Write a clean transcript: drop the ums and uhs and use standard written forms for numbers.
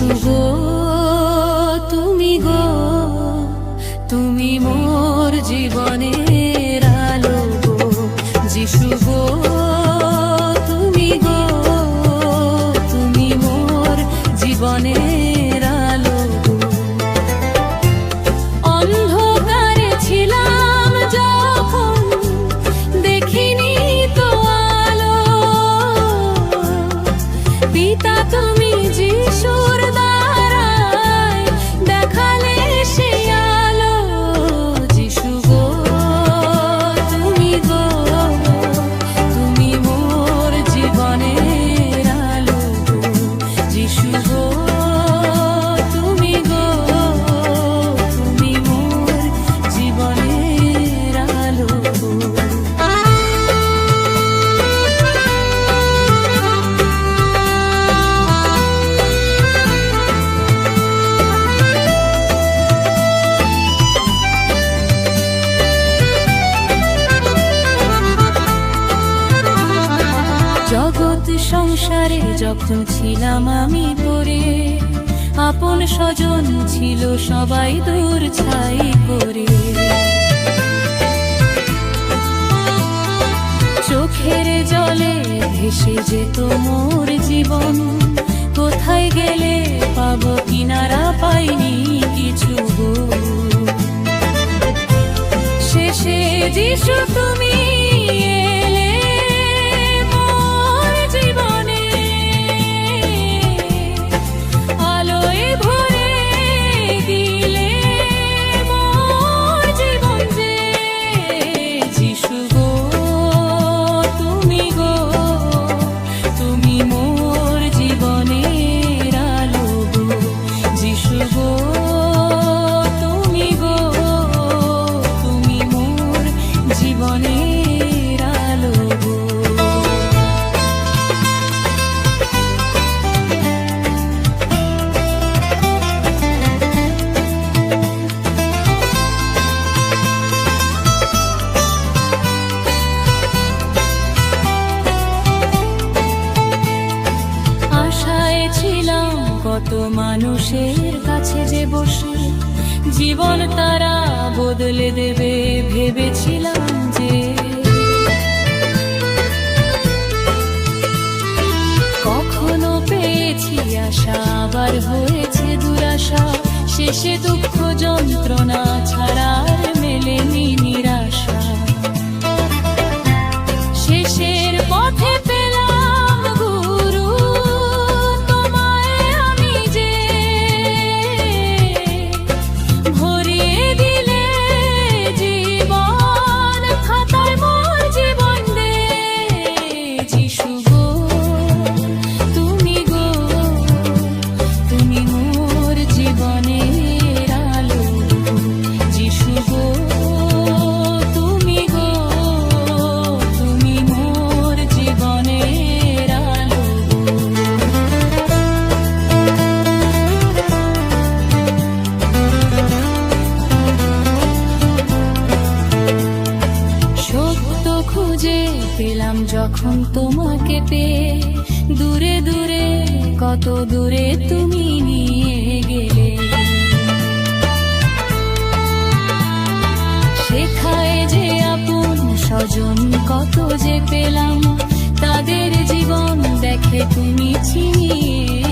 যিশু গো তুমি মোর জীবনের আলো গো। যিশু গো তুমি মোর জীবনের আলো গো। অন্ধকারে ছিলাম যখন দেখিনি তো আলো, পিতা তুমি যিশুর দ্বারায় দেখালে সে আলো। যিশু গো তুমি মোর জীবনের আলো গো। যিশু গো তুমি মোর জীবনের আলো গো। জগৎ সংসারে যখন ছিলাম আমি পড়ে, আপন স্বজন ছিল সবাই দূর ছাই করে। চোখের জলে ভেসে যেত মোর জীবন, কোথায় গেলে পাবো কিনারা পাইনি কিছু গো। শেষে যিশু তুমি জীবনের আলো গো। আশায় ছিলাম কত মানুষের কাছে যে বসে জীবন তারা বদলে দেবে ভেবেছিলাম যে। কখনো পেয়েছি আশা, আবার হয়েছে দুরাশা, শেষে দুঃখ যন্ত্রণা ছাড়া আর মেলেনি নিরাশা। শেষের পথে পেলাম গুরু তোমায় আমি যে, ভরিয়ে দিলে জীবন খাতায় মোর জীবন দে। যিশু গো তুমি মোর জীবনের আলো। যিশু গো তুমি মোর জীবনের আলো। সত্য খুঁজে পেলাম যখন তোমাকে পেয়ে, দূরে দূরে কত দূরে তুমি নিয়ে গেলে। শেখায় যে আপন স্বজন কত যে পেলাম, তাদের জীবন দেখে তুমি চিনিয়ে